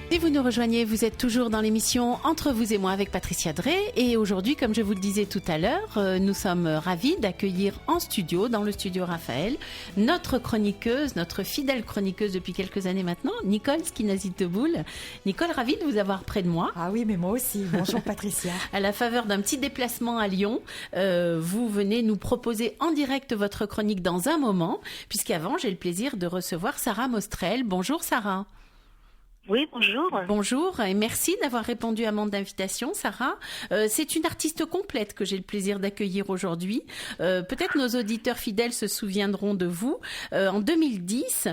Si vous nous rejoignez, vous êtes toujours dans l'émission Entre vous et moi avec Patricia Drey. Et aujourd'hui, comme je vous le disais tout à l'heure, nous sommes ravis d'accueillir en studio, dans le studio Raphaël, notre chroniqueuse, notre fidèle chroniqueuse depuis quelques années maintenant, Nicole Skinazi-Teboul. Nicole, ravie de vous avoir près de moi. Ah oui, mais moi aussi. Bonjour Patricia. À la faveur d'un petit déplacement à Lyon, vous venez nous proposer en direct votre chronique dans un moment, puisqu'avant, j'ai le plaisir de recevoir Sarah Mostrel. Bonjour Sarah. Oui, bonjour. Bonjour et merci d'avoir répondu à mon invitation, Sarah. C'est une artiste complète que j'ai le plaisir d'accueillir aujourd'hui. Peut-être nos auditeurs fidèles se souviendront de vous. En 2010,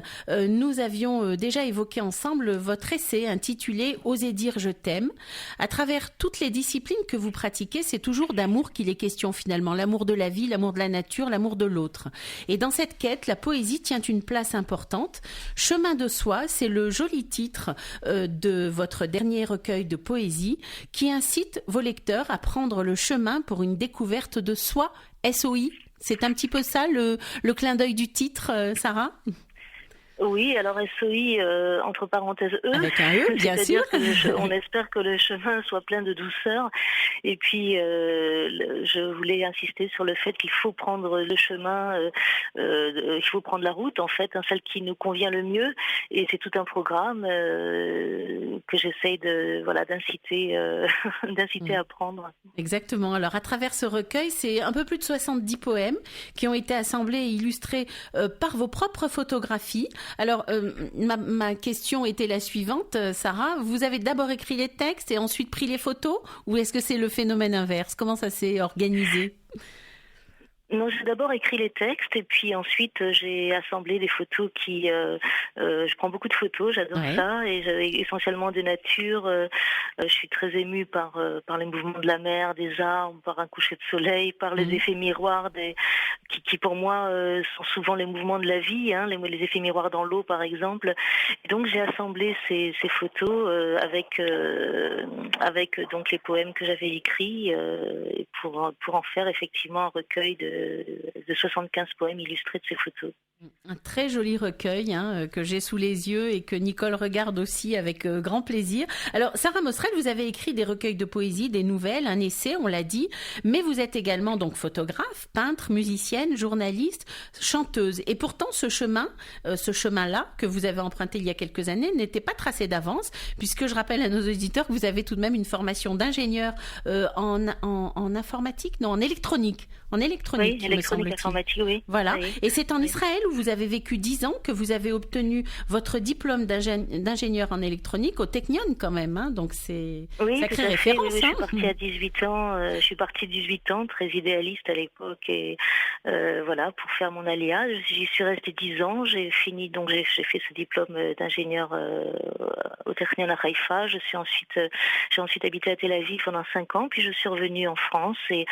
nous avions déjà évoqué ensemble votre essai intitulé « Oser dire je t'aime ». À travers toutes les disciplines que vous pratiquez, c'est toujours d'amour qu'il est question finalement. L'amour de la vie, l'amour de la nature, l'amour de l'autre. Et dans cette quête, la poésie tient une place importante. « Chemin de soi », c'est le joli titre de votre dernier recueil de poésie qui incite vos lecteurs à prendre le chemin pour une découverte de soi, SOI. C'est un petit peu ça le clin d'œil du titre, Sarah ? Oui, alors SOI, entre parenthèses E. Avec un E, bien sûr. On espère que le chemin soit plein de douceur. Et puis, je voulais insister sur le fait qu'il faut prendre le chemin, il faut prendre la route, en fait, celle qui nous convient le mieux. Et c'est tout un programme que j'essaye d'inciter à prendre. Exactement. Alors, à travers ce recueil, c'est un peu plus de 70 poèmes qui ont été assemblés et illustrés par vos propres photographies. Alors, ma question était la suivante, Sarah. Vous avez d'abord écrit les textes et ensuite pris les photos, ou est-ce que c'est le phénomène inverse ? Comment ça s'est organisé ? Non, j'ai d'abord écrit les textes et puis ensuite j'ai assemblé des photos qui... je prends beaucoup de photos, j'adore ça, et essentiellement de nature. Je suis très émue par les mouvements de la mer, des arbres, par un coucher de soleil, par les effets miroirs qui pour moi sont souvent les mouvements de la vie, les effets miroirs dans l'eau par exemple. Et donc j'ai assemblé ces photos avec donc les poèmes que j'avais écrits pour en faire effectivement un recueil de 75 poèmes illustrés de ces photos. Un très joli recueil que j'ai sous les yeux et que Nicole regarde aussi avec grand plaisir. Alors, Sarah Mostrel, vous avez écrit des recueils de poésie, des nouvelles, un essai, on l'a dit, mais vous êtes également donc photographe, peintre, musicienne, journaliste, chanteuse. Et pourtant, ce chemin-là que vous avez emprunté il y a quelques années n'était pas tracé d'avance, puisque je rappelle à nos auditeurs que vous avez tout de même une formation d'ingénieur en informatique, non, en électronique. En électronique, oui, électronique, informatique, oui. Voilà. Oui. Et c'est en Israël où vous avez vécu 10 ans que vous avez obtenu votre diplôme d'ingénieur en électronique au Technion quand même, donc c'est sacrée référence. Oui, je suis partie à 18 ans, je suis partie 18 ans, très idéaliste à l'époque, et pour faire mon alia. J'y suis restée 10 ans, j'ai fait ce diplôme d'ingénieur au Technion à Haïfa. J'ai ensuite habité à Tel Aviv pendant 5 ans, puis je suis revenue en France et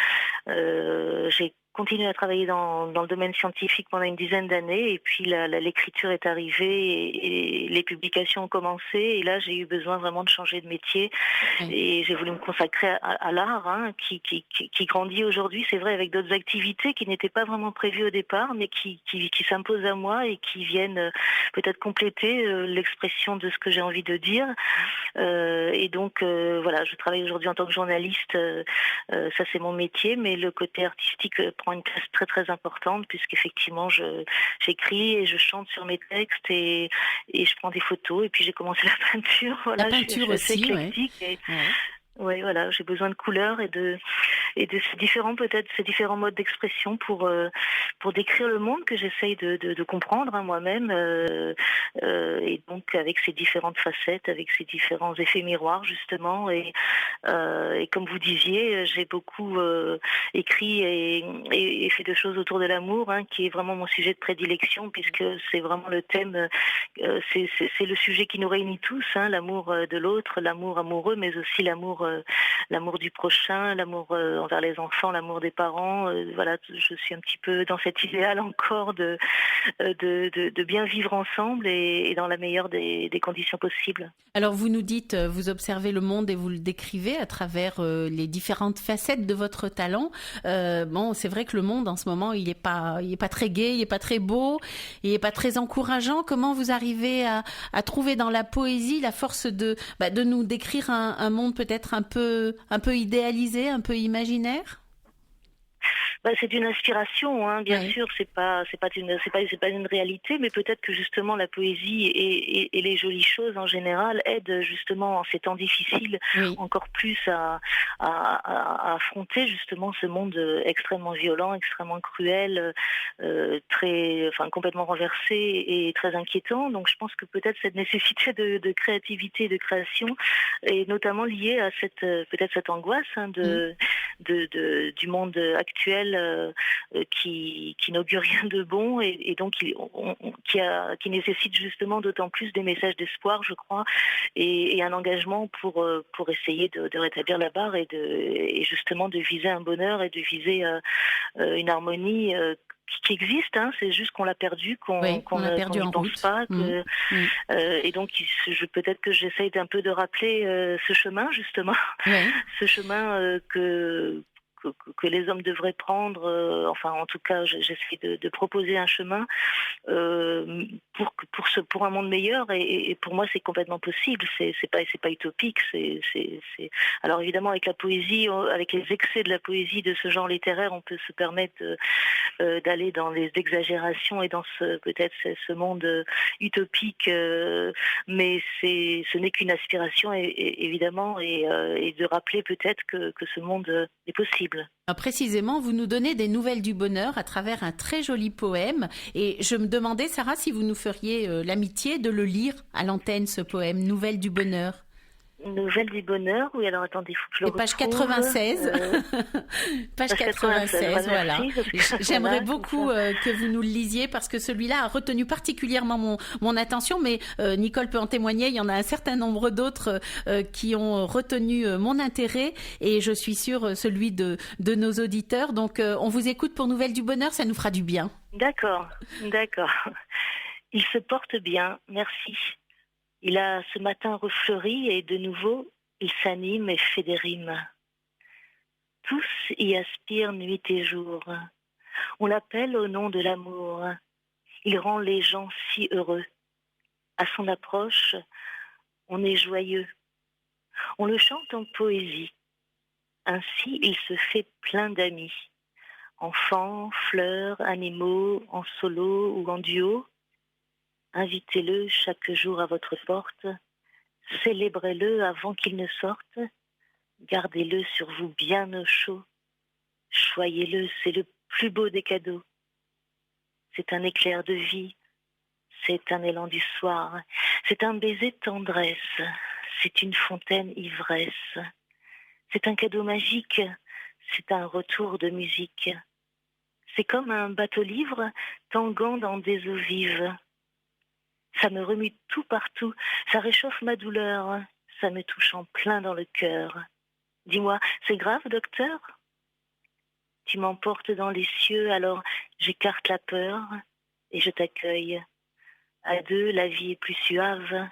j'ai continué à travailler dans le domaine scientifique pendant une dizaine d'années, et puis l'écriture est arrivée et les publications ont commencé, et là j'ai eu besoin vraiment de changer de métier, et j'ai voulu me consacrer à l'art qui grandit aujourd'hui, c'est vrai, avec d'autres activités qui n'étaient pas vraiment prévues au départ, mais qui s'imposent à moi et qui viennent peut-être compléter l'expression de ce que j'ai envie de dire. Et donc je travaille aujourd'hui en tant que journaliste, ça c'est mon métier, mais le côté artistique prend une place très très importante, puisqu'effectivement j'écris et je chante sur mes textes et je prends des photos, et puis j'ai commencé la peinture. La peinture je suis aussi, éclectique. Oui, voilà, j'ai besoin de couleurs et de ces différents modes d'expression pour décrire le monde que j'essaye de comprendre moi-même, et donc avec ces différentes facettes, avec ces différents effets miroirs justement, et Et comme vous disiez, j'ai beaucoup écrit et fait de choses autour de l'amour, qui est vraiment mon sujet de prédilection, puisque c'est vraiment le thème, c'est le sujet qui nous réunit tous, l'amour de l'autre, l'amour amoureux, mais aussi l'amour du prochain, l'amour envers les enfants, l'amour des parents. Voilà, je suis un petit peu dans cet idéal encore de bien vivre ensemble et dans la meilleure des conditions possibles. Alors vous nous dites, vous observez le monde et vous le décrivez à travers les différentes facettes de votre talent. Bon, c'est vrai que le monde en ce moment, il est pas très gai, il est pas très beau, il est pas très encourageant. Comment vous arrivez à trouver dans la poésie la force de nous décrire un monde peut-être un peu idéalisé, un peu imaginaire? C'est une inspiration, bien sûr. C'est pas une réalité, mais peut-être que justement la poésie et les jolies choses en général aident justement en ces temps difficiles encore plus à affronter justement ce monde extrêmement violent, extrêmement cruel, complètement renversé et très inquiétant. Donc je pense que peut-être cette nécessité de créativité, de création est notamment liée à cette angoisse du monde actuel. Qui n'augure rien de bon et donc qui nécessite justement d'autant plus des messages d'espoir, je crois, et un engagement pour essayer de rétablir la barre et justement de viser un bonheur et de viser une harmonie qui existe, c'est juste qu'on l'a perdu, qu'on ne pense pas. Et donc, peut-être que j'essaye un peu de rappeler ce chemin, justement, ce chemin que les hommes devraient prendre, en tout cas j'essaie de proposer un chemin pour un monde meilleur et pour moi c'est complètement possible, c'est pas utopique, alors évidemment avec la poésie, avec les excès de la poésie de ce genre littéraire, on peut se permettre d'aller dans les exagérations et dans ce monde utopique, mais ce n'est qu'une aspiration évidemment et de rappeler peut-être que ce monde est possible. Alors précisément, vous nous donnez des nouvelles du bonheur à travers un très joli poème. Et je me demandais, Sarah, si vous nous feriez l'amitié de le lire à l'antenne, ce poème, Nouvelles du bonheur. Nouvelles du bonheur, oui, alors attendez, il faut que je le retrouve. Page 96. Page 96, voilà. J'aimerais beaucoup que vous nous le lisiez parce que celui-là a retenu particulièrement mon attention, mais Nicole peut en témoigner, il y en a un certain nombre d'autres qui ont retenu mon intérêt et je suis sûre celui de nos auditeurs. Donc on vous écoute pour Nouvelles du bonheur, ça nous fera du bien. D'accord. Il se porte bien, merci. Il a ce matin refleuri et de nouveau, il s'anime et fait des rimes. Tous y aspirent nuit et jour. On l'appelle au nom de l'amour. Il rend les gens si heureux. À son approche, on est joyeux. On le chante en poésie. Ainsi, il se fait plein d'amis. Enfants, fleurs, animaux, en solo ou en duo. Invitez-le chaque jour à votre porte, célébrez-le avant qu'il ne sorte, gardez-le sur vous bien au chaud, choyez-le, c'est le plus beau des cadeaux. C'est un éclair de vie, c'est un élan du soir, c'est un baiser de tendresse, c'est une fontaine ivresse, c'est un cadeau magique, c'est un retour de musique. C'est comme un bateau-livre tanguant dans des eaux vives. Ça me remue tout partout, ça réchauffe ma douleur, ça me touche en plein dans le cœur. Dis-moi, c'est grave, docteur ? Tu m'emportes dans les cieux, alors j'écarte la peur et je t'accueille. À deux, la vie est plus suave.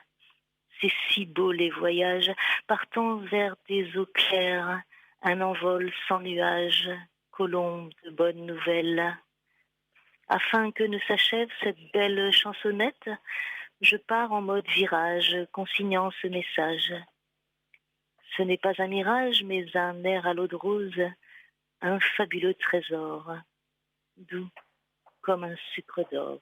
C'est si beau les voyages, partant vers des eaux claires, un envol sans nuages, colombe de bonnes nouvelles. Afin que ne s'achève cette belle chansonnette, je pars en mode virage, consignant ce message. Ce n'est pas un mirage, mais un air à l'eau de rose, un fabuleux trésor, doux comme un sucre d'or.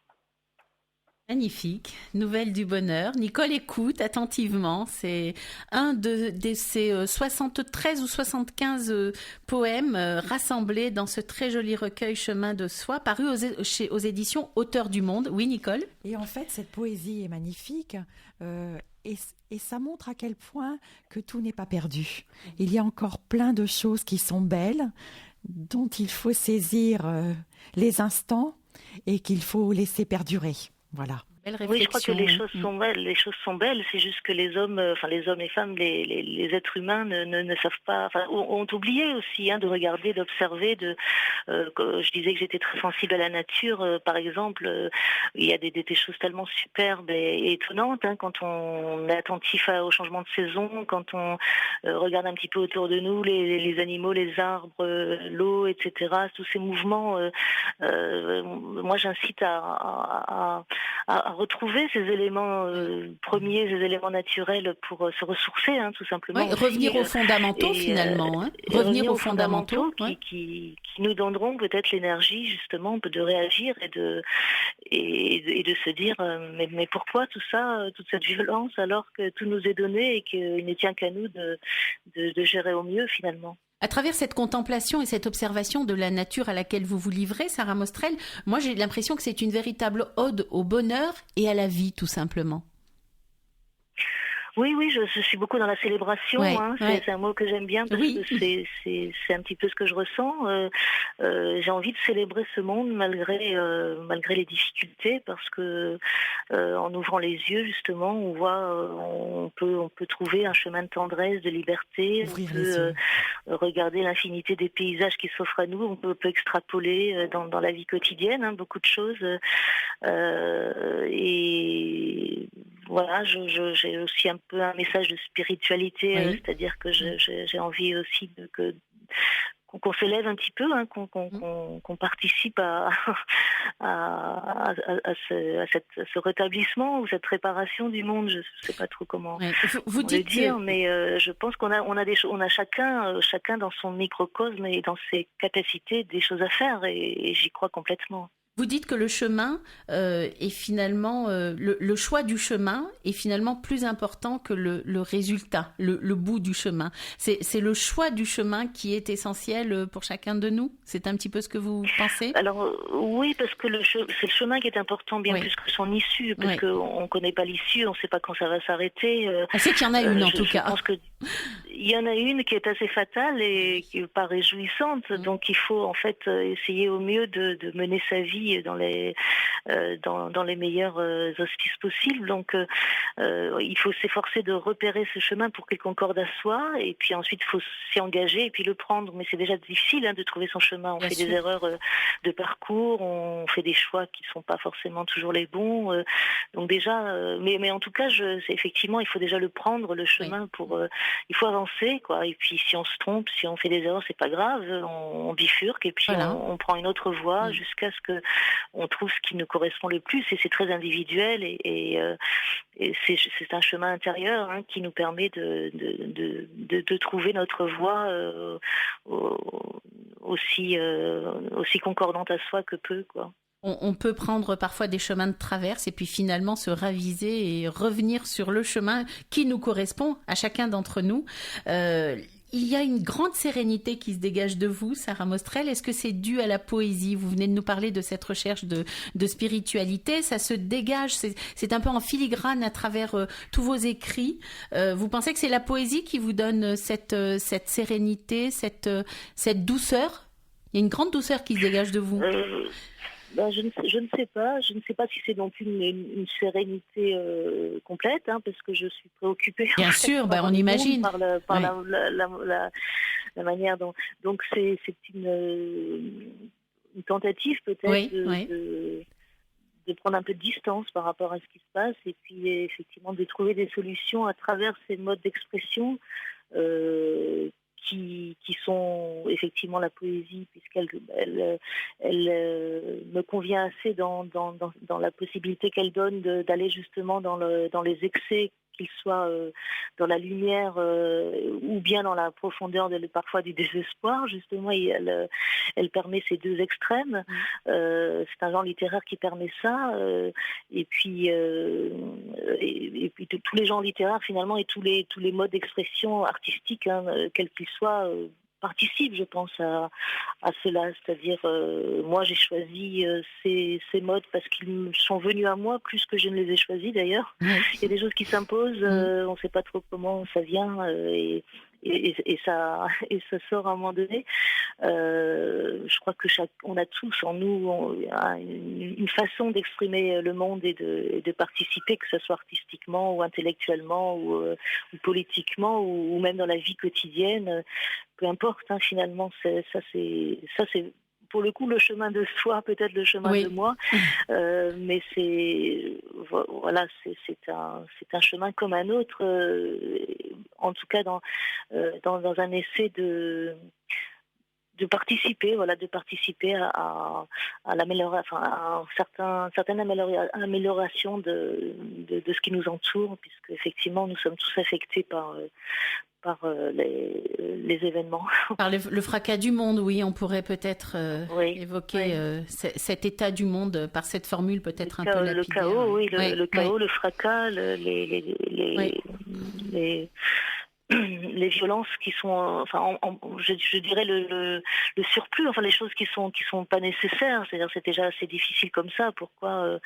Magnifique, Nouvelles du bonheur. Nicole écoute attentivement. C'est un de ces 73 ou 75 poèmes rassemblés dans ce très joli recueil Chemin de soi, paru aux éditions Auteurs du Monde. Oui, Nicole ? Et en fait, cette poésie est magnifique. et ça montre à quel point que tout n'est pas perdu. Il y a encore plein de choses qui sont belles, dont il faut saisir les instants et qu'il faut laisser perdurer. Voilà. Oui, je crois que les choses sont belles. Les choses sont belles. C'est juste que les hommes, les femmes, les êtres humains ne savent pas, ont oublié aussi de regarder, d'observer. Je disais que j'étais très sensible à la nature. Par exemple, il y a des choses tellement superbes et étonnantes quand on est attentif au changement de saison, quand on regarde un petit peu autour de nous les animaux, les arbres, l'eau, etc. Tous ces mouvements. Moi, j'incite à retrouver ces éléments premiers, ces éléments naturels pour se ressourcer, tout simplement. Oui, revenir aux fondamentaux finalement. Revenir aux fondamentaux qui nous donneront peut-être l'énergie justement de réagir et de se dire mais pourquoi tout ça, toute cette violence alors que tout nous est donné et qu'il ne tient qu'à nous de gérer au mieux finalement. À travers cette contemplation et cette observation de la nature à laquelle vous vous livrez, Sarah Mostrel, moi j'ai l'impression que c'est une véritable ode au bonheur et à la vie, tout simplement. Oui, je suis beaucoup dans la célébration. C'est un mot que j'aime bien parce que c'est un petit peu ce que je ressens. J'ai envie de célébrer ce monde malgré les difficultés parce que en ouvrant les yeux justement, on voit, on peut trouver un chemin de tendresse, de liberté. Ouvrir on peut regarder l'infinité des paysages qui s'offrent à nous. On peut extrapoler dans la vie quotidienne beaucoup de choses. Et voilà, j'ai aussi un peu un message de spiritualité, c'est-à-dire que j'ai envie aussi qu'on s'élève un petit peu, qu'on participe à ce rétablissement ou cette réparation du monde. Je ne sais pas trop comment vous dites le dire, mais je pense qu'on a chacun dans son microcosme et dans ses capacités des choses à faire et j'y crois complètement. Vous dites que le chemin est finalement le choix du chemin est finalement plus important que le résultat, le bout du chemin. C'est le choix du chemin qui est essentiel pour chacun de nous. C'est un petit peu ce que vous pensez ? Alors oui, parce que c'est le chemin qui est important bien plus que son issue, parce qu'on ne connaît pas l'issue, on ne sait pas quand ça va s'arrêter. On sait qu'il y en a une en tout cas. Je pense que il y en a une qui est assez fatale et qui n'est pas réjouissante, donc il faut en fait essayer au mieux de mener sa vie dans les meilleurs auspices possibles. Donc il faut s'efforcer de repérer ce chemin pour qu'il concorde à soi, et puis ensuite il faut s'y engager et puis le prendre. Mais c'est déjà difficile de trouver son chemin. On fait des erreurs de parcours, on fait des choix qui ne sont pas forcément toujours les bons. Donc déjà, mais en tout cas, effectivement, il faut déjà le prendre, le chemin, il faut avancer, quoi. Et puis si on se trompe, si on fait des erreurs, c'est pas grave, on bifurque et puis on prend une autre voie jusqu'à ce que on trouve ce qui nous correspond le plus. Et c'est très individuel et c'est un chemin intérieur qui nous permet de trouver notre voie aussi concordante à soi que peu, quoi. On peut prendre parfois des chemins de traverse et puis finalement se raviser et revenir sur le chemin qui nous correspond à chacun d'entre nous. Il y a une grande sérénité qui se dégage de vous, Sarah Mostrel. Est-ce que c'est dû à la poésie ? Vous venez de nous parler de cette recherche de spiritualité. Ça se dégage, c'est un peu en filigrane à travers tous vos écrits. Vous pensez que c'est la poésie qui vous donne cette sérénité, cette douceur ? Il y a une grande douceur qui se dégage de vous. Je ne sais pas. Je ne sais pas si c'est non plus une sérénité complète, parce que je suis préoccupée. Bien sûr, on imagine. Par la manière dont. Donc c'est une tentative peut-être de prendre un peu de distance par rapport à ce qui se passe et puis effectivement de trouver des solutions à travers ces modes d'expression. Qui sont effectivement la poésie, puisqu'elle me convient assez dans la possibilité qu'elle donne d'aller justement dans les excès, qu'ils soient dans la lumière ou bien dans la profondeur parfois du désespoir. Justement, elle permet ces deux extrêmes. C'est un genre littéraire qui permet ça. Et puis tous les genres littéraires finalement et tous les modes d'expression artistique, quels qu'ils soient, participe, je pense, à cela. C'est-à-dire, moi, j'ai choisi ces modes parce qu'ils me sont venus à moi plus que je ne les ai choisis d'ailleurs. Oui. Il y a des choses qui s'imposent, on ne sait pas trop comment ça vient et ça et ça sort à un moment donné. Je crois que on a tous en nous une façon d'exprimer le monde et de participer, que ce soit artistiquement ou intellectuellement ou politiquement ou même dans la vie quotidienne. Peu importe, hein, finalement, c'est pour le coup le chemin de soi, peut-être le chemin de moi, mais c'est un chemin comme un autre, en tout cas dans un essai de participer, à l'amélioration, à certaine amélioration de ce qui nous entoure, puisque effectivement nous sommes tous affectés par les événements. Par le fracas du monde, oui, on pourrait peut-être évoquer cet état du monde par cette formule peut-être un peu lapidaire. Le chaos, oui, le chaos, le fracas, les violences qui sont, enfin, je dirais le surplus, enfin les choses qui sont pas nécessaires. C'est-à-dire c'est déjà assez difficile comme ça. Pourquoi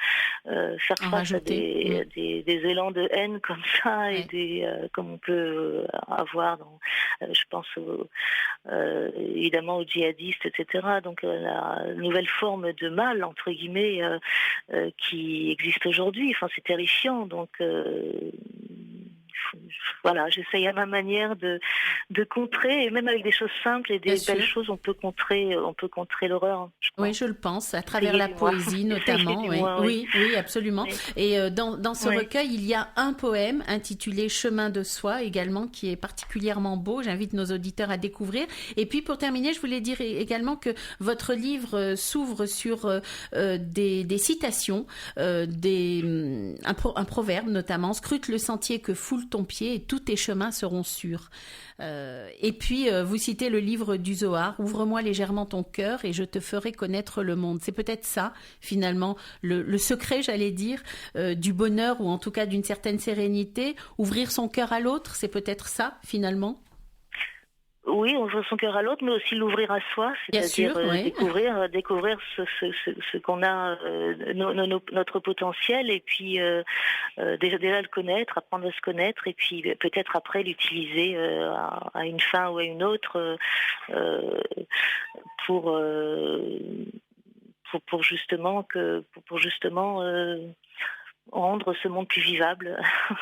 faire face à des élans de haine comme ça et comme on peut avoir je pense évidemment aux djihadistes, etc. Donc la nouvelle forme de mal entre guillemets qui existe aujourd'hui. Enfin c'est terrifiant. Donc voilà, j'essaye à ma manière de contrer, et même avec des choses simples et des belles choses, on peut contrer l'horreur. Oui, je le pense, à travers la poésie notamment. Oui, absolument. Oui. Et dans ce recueil, il y a un poème intitulé Chemin de soi également, qui est particulièrement beau. J'invite nos auditeurs à découvrir. Et puis pour terminer, je voulais dire également que votre livre s'ouvre sur des citations, un proverbe notamment, scrute le sentier que foule ton pied et tous tes chemins seront sûrs. Et puis, vous citez le livre du Zohar, Ouvre-moi légèrement ton cœur et je te ferai connaître le monde. C'est peut-être ça, finalement, le secret, j'allais dire, du bonheur ou en tout cas d'une certaine sérénité. Ouvrir son cœur à l'autre, c'est peut-être ça, finalement. Oui, ouvrir son cœur à l'autre, mais aussi l'ouvrir à soi, c'est-à-dire découvrir ce qu'on a, notre potentiel, et puis déjà le connaître, apprendre à se connaître, et puis peut-être après l'utiliser à une fin ou à une autre pour justement rendre ce monde plus vivable,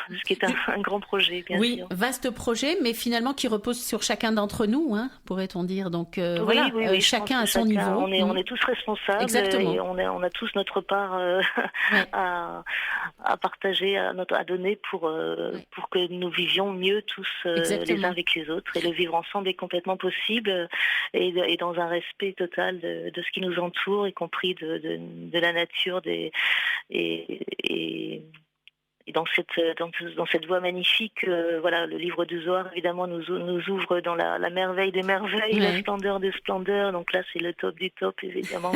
ce qui est un grand projet, bien sûr. Oui, vaste projet, mais finalement qui repose sur chacun d'entre nous, hein, pourrait-on dire. Donc oui, chacun à son niveau. On est tous responsables. Exactement. Et on a tous notre part à partager, à donner pour que nous vivions mieux tous les uns avec les autres. Et le vivre ensemble est complètement possible et dans un respect total de ce qui nous entoure, y compris de la nature et dans cette voie magnifique, voilà, le livre du Zohar évidemment nous ouvre dans la merveille des merveilles, la splendeur des splendeurs. Donc là, c'est le top du top, évidemment.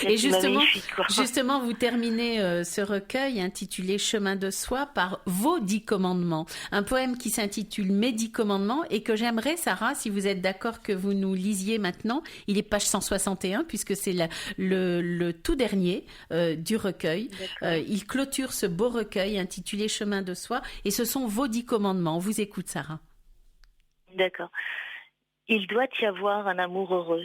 Et justement, vous terminez ce recueil intitulé Chemin de soi par vos 10 commandements. Un poème qui s'intitule Mes 10 commandements et que j'aimerais, Sarah, si vous êtes d'accord, que vous nous lisiez maintenant. Il est page 161 puisque c'est le tout dernier du recueil. Il clôture ce beau recueil intitulé Chemin de soi, et ce sont vos 10 commandements. On vous écoute, Sarah. D'accord. Il doit y avoir un amour heureux.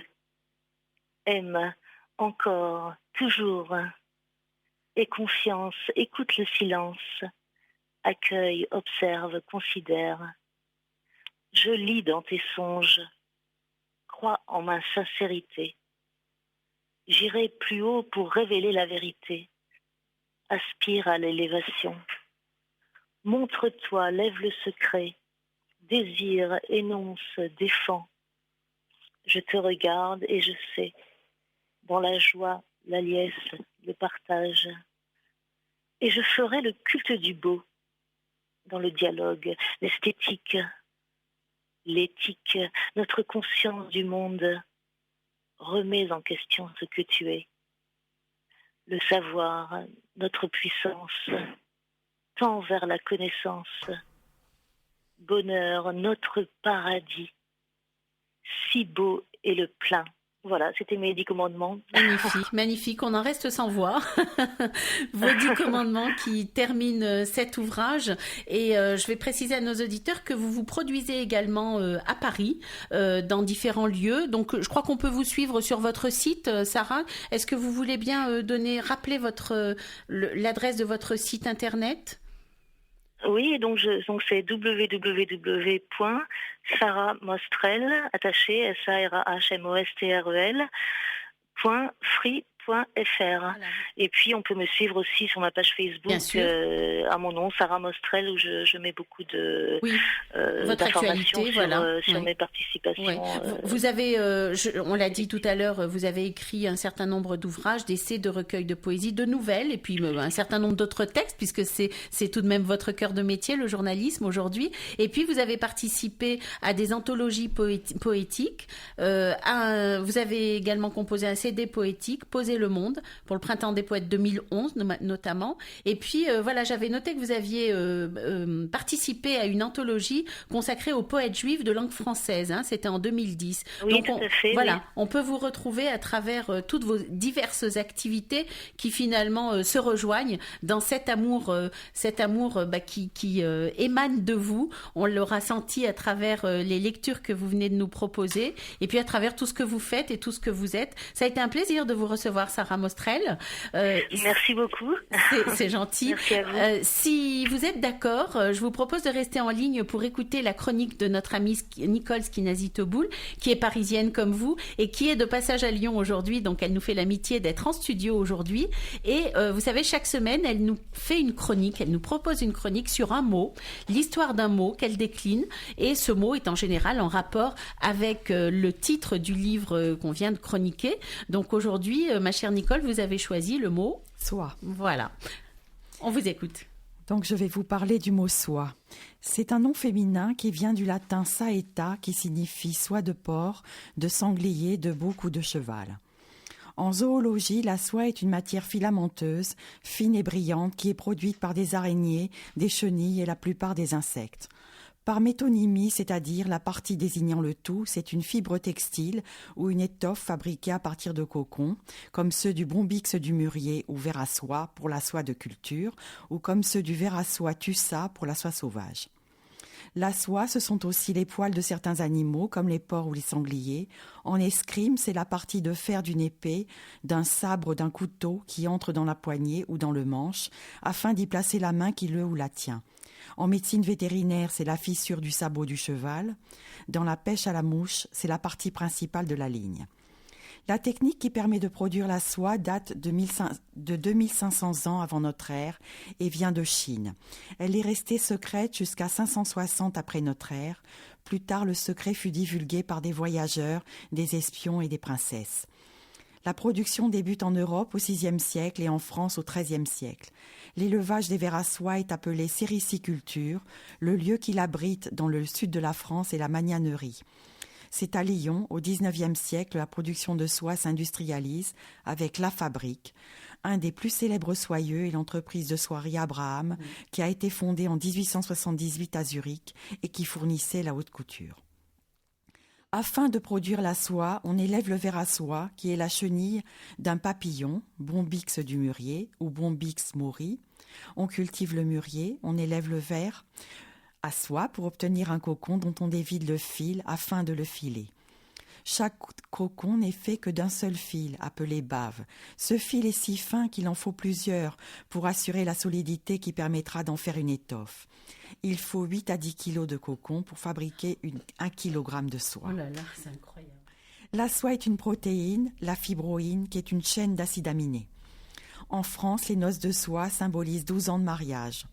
Aime, encore, toujours. Aie confiance, écoute le silence. Accueille, observe, considère. Je lis dans tes songes. Crois en ma sincérité. J'irai plus haut pour révéler la vérité. Aspire à l'élévation. Montre-toi, lève le secret. Désire, énonce, défends. Je te regarde et je sais, dans la joie, la liesse, le partage. Et je ferai le culte du beau, dans le dialogue, l'esthétique, l'éthique, notre conscience du monde. Remets en question ce que tu es. Le savoir, notre puissance, tend vers la connaissance. Bonheur, notre paradis. si beau est le plein. Voilà, c'était mes 10 commandements. Magnifique, magnifique. On en reste sans voix. Vos 10 commandements qui terminent cet ouvrage. Et je vais préciser à nos auditeurs que vous vous produisez également à Paris, dans différents lieux. Donc, je crois qu'on peut vous suivre sur votre site, Sarah. Est-ce que vous voulez bien rappeler l'adresse de votre site internet ? Oui, donc c'est www.sarahmostrel, attaché, sarahmostrel.free.fr. Voilà. Et puis on peut me suivre aussi sur ma page Facebook à mon nom, Sarah Mostrel, où je mets beaucoup de d'informations sur mes participations. Oui. Vous avez, on l'a dit tout à l'heure, vous avez écrit un certain nombre d'ouvrages, d'essais, de recueils de poésie, de nouvelles, et puis un certain nombre d'autres textes, puisque c'est tout de même votre cœur de métier, le journalisme aujourd'hui. Et puis vous avez participé à des anthologies poétiques. Vous avez également composé un CD poétique, Poser le monde, pour le Printemps des Poètes 2011 notamment. Et puis j'avais noté que vous aviez participé à une anthologie consacrée aux poètes juifs de langue française. Hein, c'était en 2010. Oui, donc tout à fait. On peut vous retrouver à travers toutes vos diverses activités qui finalement se rejoignent dans cet amour qui émane de vous. On l'aura senti à travers les lectures que vous venez de nous proposer, et puis à travers tout ce que vous faites et tout ce que vous êtes. Ça a été un plaisir de vous recevoir, Sarah Mostrel. Merci beaucoup. C'est gentil. Merci à vous. Si vous êtes d'accord, je vous propose de rester en ligne pour écouter la chronique de notre amie Nicole Skinazi-Toboul, qui est parisienne comme vous et qui est de passage à Lyon aujourd'hui. Donc, elle nous fait l'amitié d'être en studio aujourd'hui. Et vous savez, chaque semaine, elle nous fait une chronique. Elle nous propose une chronique sur un mot, l'histoire d'un mot qu'elle décline. Et ce mot est en général en rapport avec le titre du livre qu'on vient de chroniquer. Donc, aujourd'hui, ma chère Nicole, vous avez choisi le mot soie. Voilà. On vous écoute. Donc je vais vous parler du mot soie. C'est un nom féminin qui vient du latin saetta, qui signifie soie de porc, de sanglier, de bouc ou de cheval. En zoologie, la soie est une matière filamenteuse, fine et brillante, qui est produite par des araignées, des chenilles et la plupart des insectes. Par métonymie, c'est-à-dire la partie désignant le tout, c'est une fibre textile ou une étoffe fabriquée à partir de cocons, comme ceux du bombix du mûrier ou ver à soie pour la soie de culture, ou comme ceux du ver à soie tussa pour la soie sauvage. La soie, ce sont aussi les poils de certains animaux, comme les porcs ou les sangliers. En escrime, c'est la partie de fer d'une épée, d'un sabre, d'un couteau qui entre dans la poignée ou dans le manche, afin d'y placer la main qui le ou la tient. En médecine vétérinaire, c'est la fissure du sabot du cheval. Dans la pêche à la mouche, c'est la partie principale de la ligne. La technique qui permet de produire la soie date de 2500 ans avant notre ère et vient de Chine. Elle est restée secrète jusqu'à 560 après notre ère. Plus tard, le secret fut divulgué par des voyageurs, des espions et des princesses. La production débute en Europe au VIe siècle et en France au XIIIe siècle. L'élevage des vers à soie est appelé sériciculture. Le lieu qui l'abrite dans le sud de la France est la magnanerie. C'est à Lyon, au XIXe siècle, la production de soie s'industrialise avec La Fabrique. Un des plus célèbres soyeux est l'entreprise de soierie Abraham, qui a été fondée en 1878 à Zurich et qui fournissait la haute couture. Afin de produire la soie, on élève le ver à soie, qui est la chenille d'un papillon, bombix du mûrier ou bombix mori. On cultive le mûrier, on élève le ver à soie pour obtenir un cocon dont on dévide le fil afin de le filer. Chaque cocon n'est fait que d'un seul fil, appelé bave. Ce fil est si fin qu'il en faut plusieurs pour assurer la solidité qui permettra d'en faire une étoffe. Il faut 8 à 10 kilos de cocon pour fabriquer 1 kilogramme de soie. Oh là là, c'est incroyable. La soie est une protéine, la fibroïne, qui est une chaîne d'acides aminés. En France, les noces de soie symbolisent 12 ans de mariage.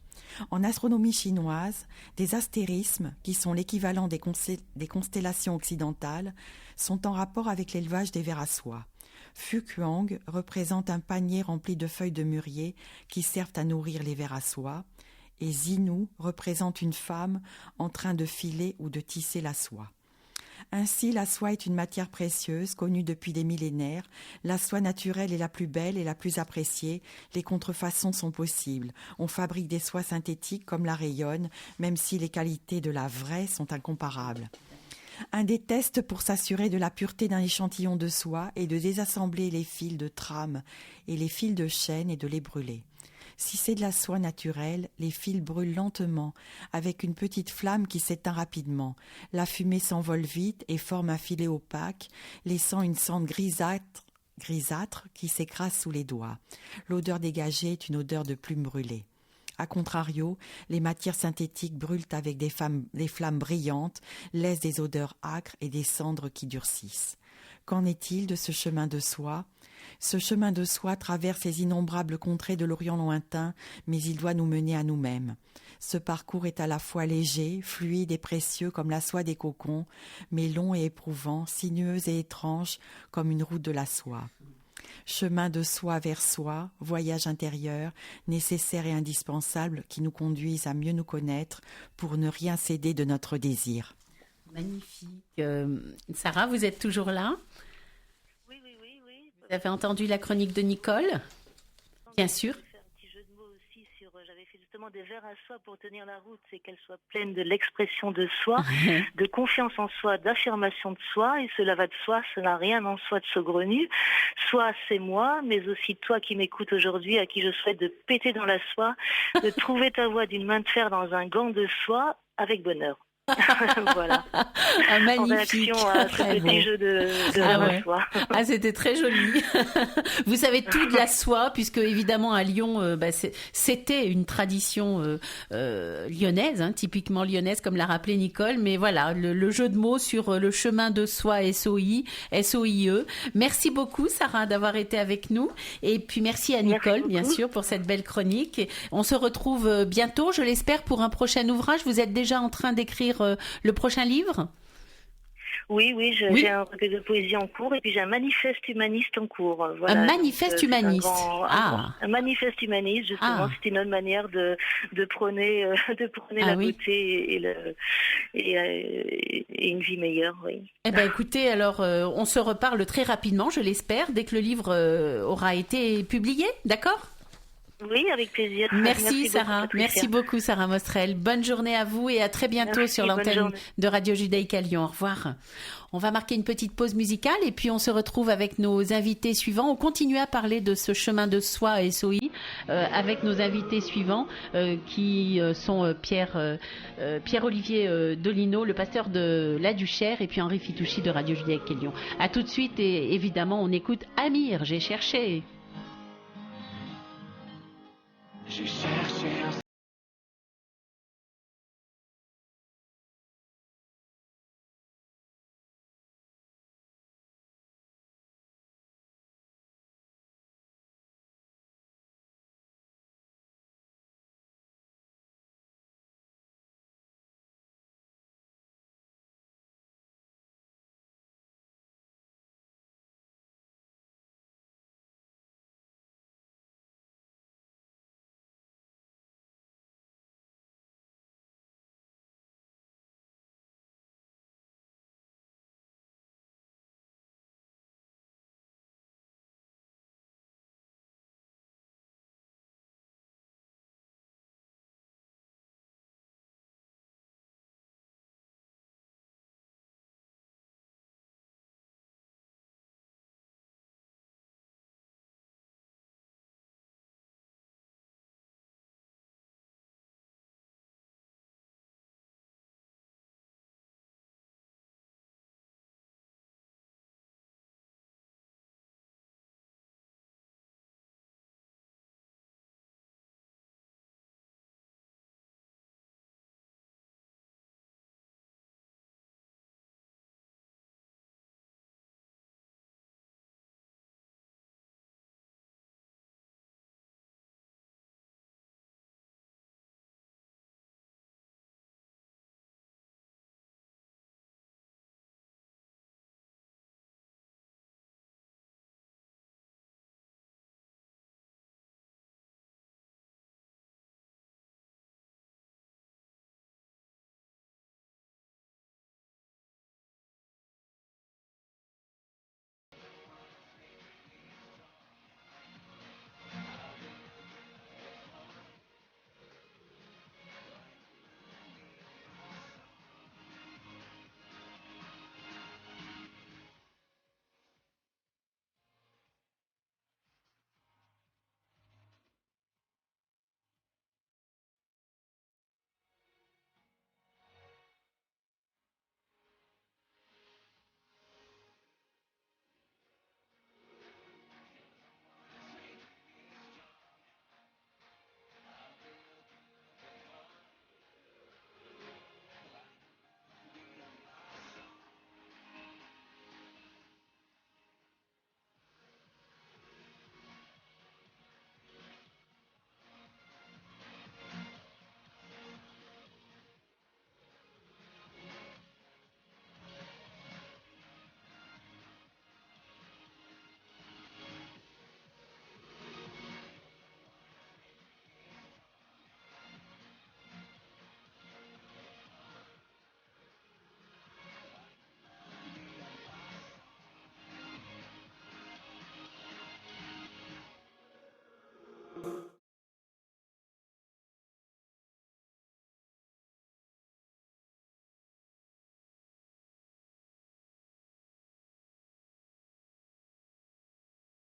En astronomie chinoise, des astérismes, qui sont l'équivalent des constellations occidentales, sont en rapport avec l'élevage des vers à soie. Fukuang représente un panier rempli de feuilles de mûrier qui servent à nourrir les vers à soie, et Xinu représente une femme en train de filer ou de tisser la soie. Ainsi, la soie est une matière précieuse, connue depuis des millénaires. La soie naturelle est la plus belle et la plus appréciée. Les contrefaçons sont possibles. On fabrique des soies synthétiques comme la rayonne, même si les qualités de la vraie sont incomparables. Un des tests pour s'assurer de la pureté d'un échantillon de soie est de désassembler les fils de trame et les fils de chaîne et de les brûler. Si c'est de la soie naturelle, les fils brûlent lentement, avec une petite flamme qui s'éteint rapidement. La fumée s'envole vite et forme un filet opaque, laissant une cendre grisâtre qui s'écrase sous les doigts. L'odeur dégagée est une odeur de plume brûlée. A contrario, les matières synthétiques brûlent avec des flammes brillantes, laissent des odeurs âcres et des cendres qui durcissent. Qu'en est-il de ce chemin de soie ? Ce chemin de soie traverse les innombrables contrées de l'Orient lointain, mais il doit nous mener à nous-mêmes. Ce parcours est à la fois léger, fluide et précieux comme la soie des cocons, mais long et éprouvant, sinueux et étrange comme une route de la soie. Chemin de soi vers soi, voyage intérieur, nécessaire et indispensable qui nous conduisent à mieux nous connaître pour ne rien céder de notre désir. Magnifique. Sarah, vous êtes toujours là ? Oui. Vous avez entendu la chronique de Nicole ? Bien sûr. J'ai fait un petit jeu de mots aussi sur. J'avais fait justement des vers à soie pour tenir la route, c'est qu'elle soit pleine de l'expression de soi, de confiance en soi, d'affirmation de soi, et cela va de soi, ça n'a rien en soi de saugrenu. Soit c'est moi, mais aussi toi qui m'écoutes aujourd'hui, à qui je souhaite de péter dans la soie, de trouver ta voix d'une main de fer dans un gant de soie avec bonheur. Voilà. Ah, magnifique. En réaction à ce Très petit beau. jeu de Ouais. soie. Ah, c'était très joli. Vous savez tout de la soie, puisque évidemment à Lyon, c'était une tradition lyonnaise, hein, typiquement lyonnaise, comme l'a rappelé Nicole. Mais voilà, le jeu de mots sur le chemin de soie SOIE. Merci beaucoup, Sarah, d'avoir été avec nous. Et puis merci à Nicole, bien sûr, pour cette belle chronique. Et on se retrouve bientôt, je l'espère, pour un prochain ouvrage. Vous êtes déjà en train d'écrire le prochain livre ? Oui, j'ai un recueil de poésie en cours et puis j'ai un manifeste humaniste en cours. Voilà. Un manifeste humaniste. Un manifeste humaniste, justement, c'est une autre manière de prôner la beauté et une vie meilleure. Oui. Eh ben, écoutez, alors on se reparle très rapidement, je l'espère, dès que le livre aura été publié, d'accord ? Oui, avec plaisir. Merci Sarah. Merci beaucoup Sarah Mostrel. Bonne journée à vous et à très bientôt sur l'antenne de Radio Judaïque à Lyon. Au revoir. On va marquer une petite pause musicale et puis on se retrouve avec nos invités suivants. On continue à parler de ce chemin de soi SOI avec nos invités suivants qui sont Pierre-Olivier Dolino, le pasteur de la Duchère, et puis Henri Fitouchi de Radio Judaïque à Lyon. À tout de suite et évidemment on écoute Amir, j'ai cherché. J'ai cherché